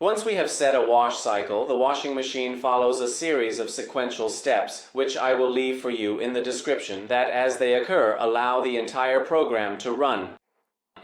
Once we have set a wash cycle, the washing machine follows a series of sequential steps, which I will leave for you in the description, that as they occur allow the entire program to run.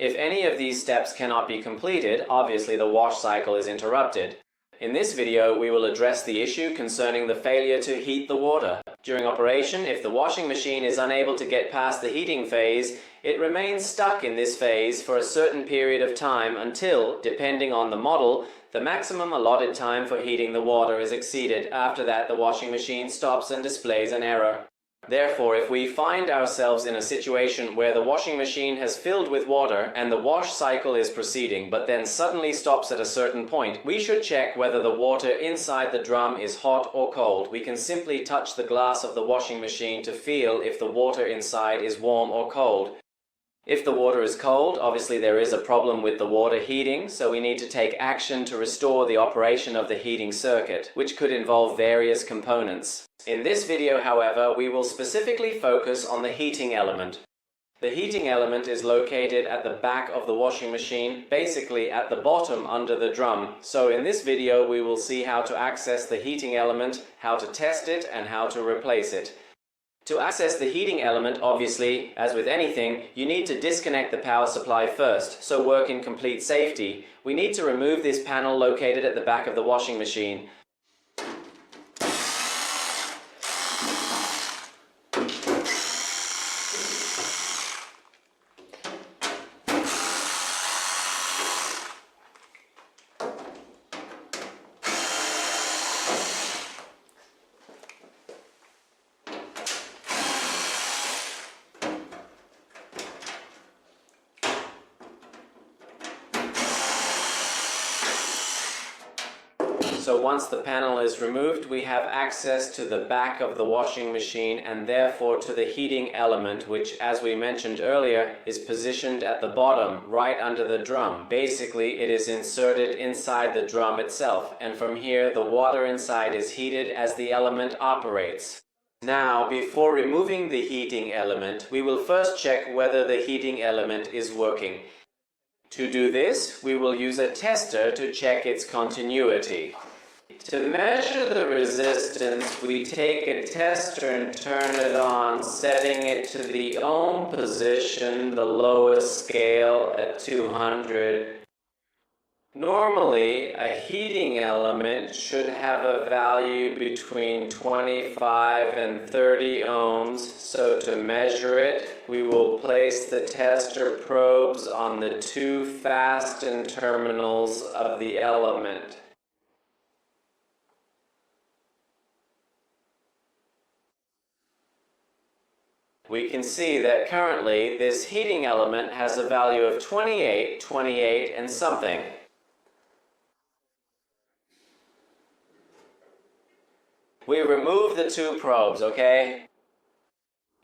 If any of these steps cannot be completed, obviously the wash cycle is interrupted. In this video, we will address the issue concerning the failure to heat the water. During operation, if the washing machine is unable to get past the heating phase, it remains stuck in this phase for a certain period of time until, depending on the model, the maximum allotted time for heating the water is exceeded. After that, the washing machine stops and displays an error. Therefore, if we find ourselves in a situation where the washing machine has filled with water and the wash cycle is proceeding but then suddenly stops at a certain point, we should check whether the water inside the drum is hot or cold. We can simply touch the glass of the washing machine to feel if the water inside is warm or cold. If the water is cold, obviously there is a problem with the water heating, so we need to take action to restore the operation of the heating circuit, which could involve various components. In this video, however, we will specifically focus on the heating element. The heating element is located at the back of the washing machine, basically at the bottom under the drum. So in this video, we will see how to access the heating element, how to test it, and how to replace it. To access the heating element, obviously, as with anything, you need to disconnect the power supply first, so work in complete safety. We need to remove this panel located at the back of the washing machine. So once the panel is removed, we have access to the back of the washing machine and therefore to the heating element, which, as we mentioned earlier, is positioned at the bottom, right under the drum. Basically, it is inserted inside the drum itself, and from here the water inside is heated as the element operates. Now, before removing the heating element, we will first check whether the heating element is working. To do this, we will use a tester to check its continuity. To measure the resistance, we take a tester and turn it on, setting it to the ohm position, the lowest scale at 200. Normally, a heating element should have a value between 25 and 30 ohms, so to measure it, we will place the tester probes on the two fasten terminals of the element. We can see that currently this heating element has a value of 28 and something. We remove the two probes, okay?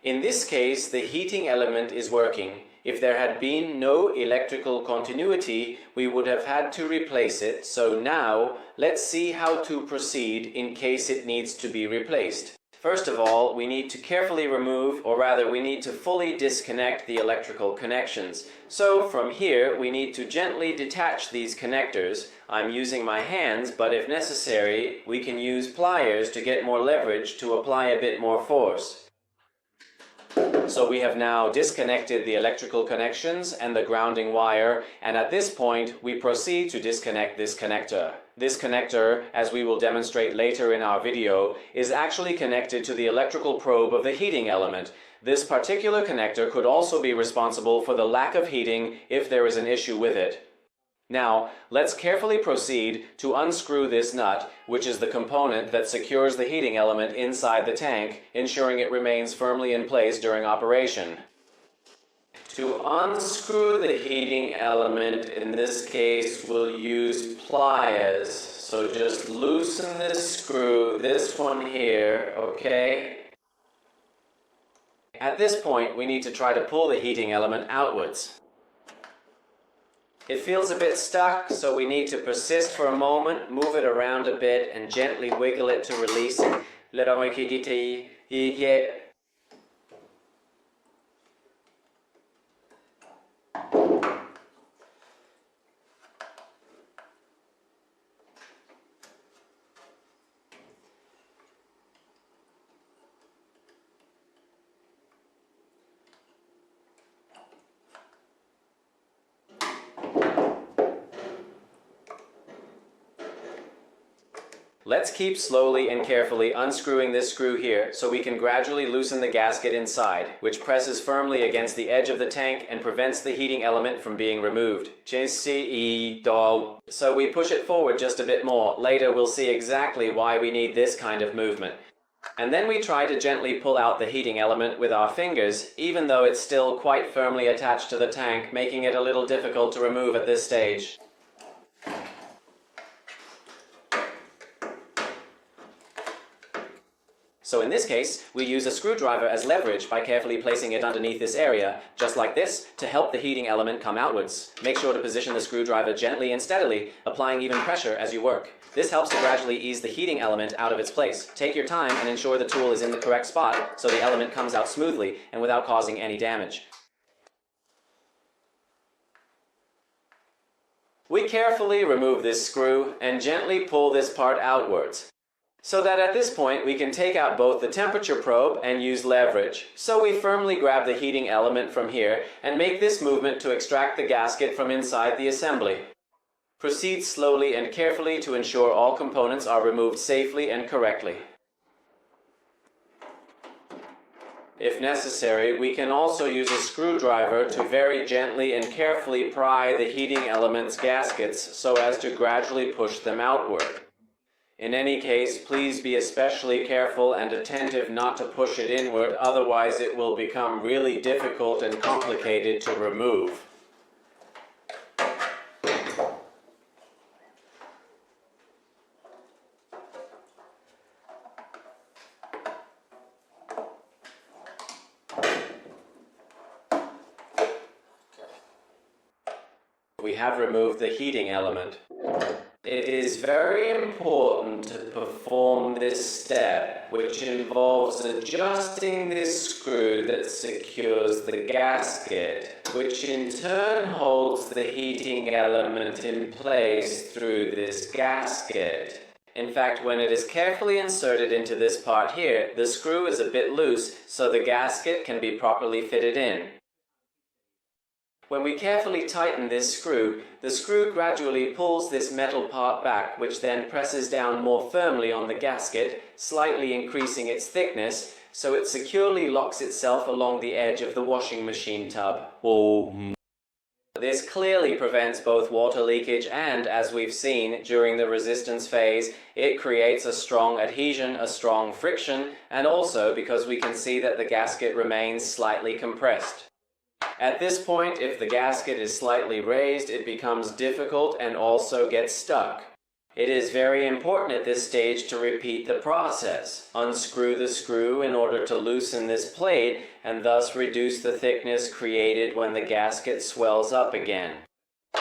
In this case, the heating element is working. If there had been no electrical continuity, we would have had to replace it. So now, let's see how to proceed in case it needs to be replaced. First of all, we need to carefully remove, or rather we need to fully disconnect the electrical connections. So from here, we need to gently detach these connectors. I'm using my hands, but if necessary, we can use pliers to get more leverage to apply a bit more force. So we have now disconnected the electrical connections and the grounding wire, and at this point we proceed to disconnect this connector. This connector, as we will demonstrate later in our video, is actually connected to the electrical probe of the heating element. This particular connector could also be responsible for the lack of heating if there is an issue with it. Now, let's carefully proceed to unscrew this nut, which is the component that secures the heating element inside the tank, ensuring it remains firmly in place during operation. To unscrew the heating element, in this case, we'll use pliers. So just loosen this screw, this one here, okay? At this point, we need to try to pull the heating element outwards. It feels a bit stuck, so we need to persist for a moment, move it around a bit, and gently wiggle it to release it. Let's keep slowly and carefully unscrewing this screw here so we can gradually loosen the gasket inside, which presses firmly against the edge of the tank and prevents the heating element from being removed. So we push it forward just a bit more. Later we'll see exactly why we need this kind of movement. And then we try to gently pull out the heating element with our fingers, even though it's still quite firmly attached to the tank, making it a little difficult to remove at this stage. So in this case, we use a screwdriver as leverage by carefully placing it underneath this area, just like this, to help the heating element come outwards. Make sure to position the screwdriver gently and steadily, applying even pressure as you work. This helps to gradually ease the heating element out of its place. Take your time and ensure the tool is in the correct spot so the element comes out smoothly and without causing any damage. We carefully remove this screw and gently pull this part outwards, so that at this point we can take out both the temperature probe and use leverage. So we firmly grab the heating element from here and make this movement to extract the gasket from inside the assembly. Proceed slowly and carefully to ensure all components are removed safely and correctly. If necessary, we can also use a screwdriver to very gently and carefully pry the heating element's gaskets so as to gradually push them outward. In any case, please be especially careful and attentive not to push it inward, otherwise it will become really difficult and complicated to remove. We have removed the heating element. It is very important to perform this step, which involves adjusting this screw that secures the gasket, which in turn holds the heating element in place through this gasket. In fact, when it is carefully inserted into this part here, the screw is a bit loose, so the gasket can be properly fitted in. When we carefully tighten this screw, the screw gradually pulls this metal part back, which then presses down more firmly on the gasket, slightly increasing its thickness, so it securely locks itself along the edge of the washing machine tub. This clearly prevents both water leakage and, as we've seen during the resistance phase, it creates a strong adhesion, a strong friction, and also because we can see that the gasket remains slightly compressed. At this point, if the gasket is slightly raised, it becomes difficult and also gets stuck. It is very important at this stage to repeat the process. Unscrew the screw in order to loosen this plate and thus reduce the thickness created when the gasket swells up again.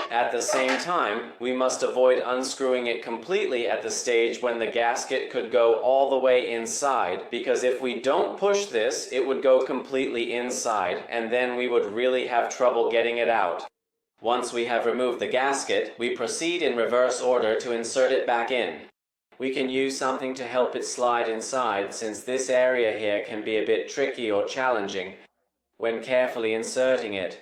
At the same time, we must avoid unscrewing it completely at the stage when the gasket could go all the way inside, because if we don't push this, it would go completely inside, and then we would really have trouble getting it out. Once we have removed the gasket, we proceed in reverse order to insert it back in. We can use something to help it slide inside, since this area here can be a bit tricky or challenging when carefully inserting it.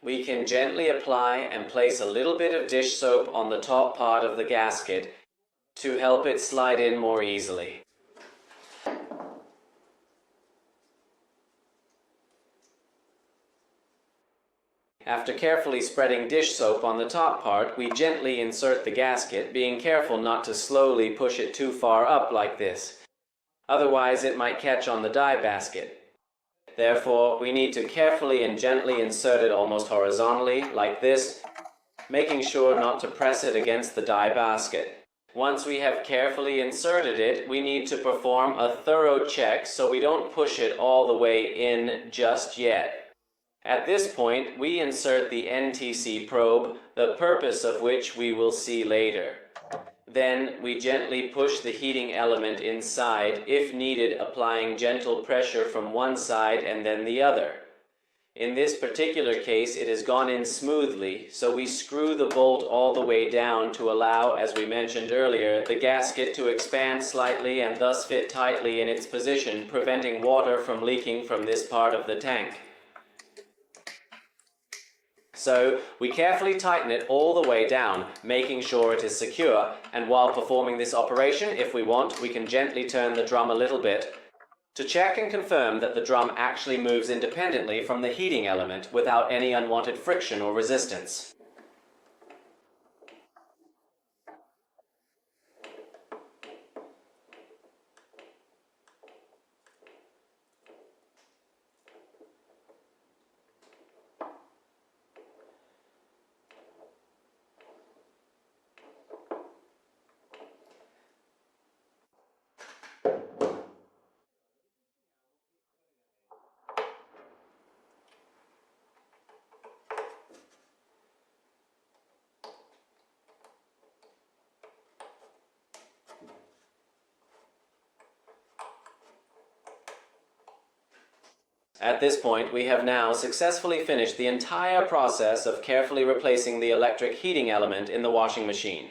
We can gently apply and place a little bit of dish soap on the top part of the gasket to help it slide in more easily. After carefully spreading dish soap on the top part, we gently insert the gasket, being careful not to slowly push it too far up like this. Otherwise, it might catch on the dye basket. Therefore, we need to carefully and gently insert it almost horizontally, like this, making sure not to press it against the dye basket. Once we have carefully inserted it, we need to perform a thorough check so we don't push it all the way in just yet. At this point, we insert the NTC probe, the purpose of which we will see later. Then we gently push the heating element inside, if needed, applying gentle pressure from one side and then the other. In this particular case, it has gone in smoothly, so we screw the bolt all the way down to allow, as we mentioned earlier, the gasket to expand slightly and thus fit tightly in its position, preventing water from leaking from this part of the tank. So we carefully tighten it all the way down, making sure it is secure, and while performing this operation, if we want, we can gently turn the drum a little bit to check and confirm that the drum actually moves independently from the heating element without any unwanted friction or resistance. At this point, we have now successfully finished the entire process of carefully replacing the electric heating element in the washing machine.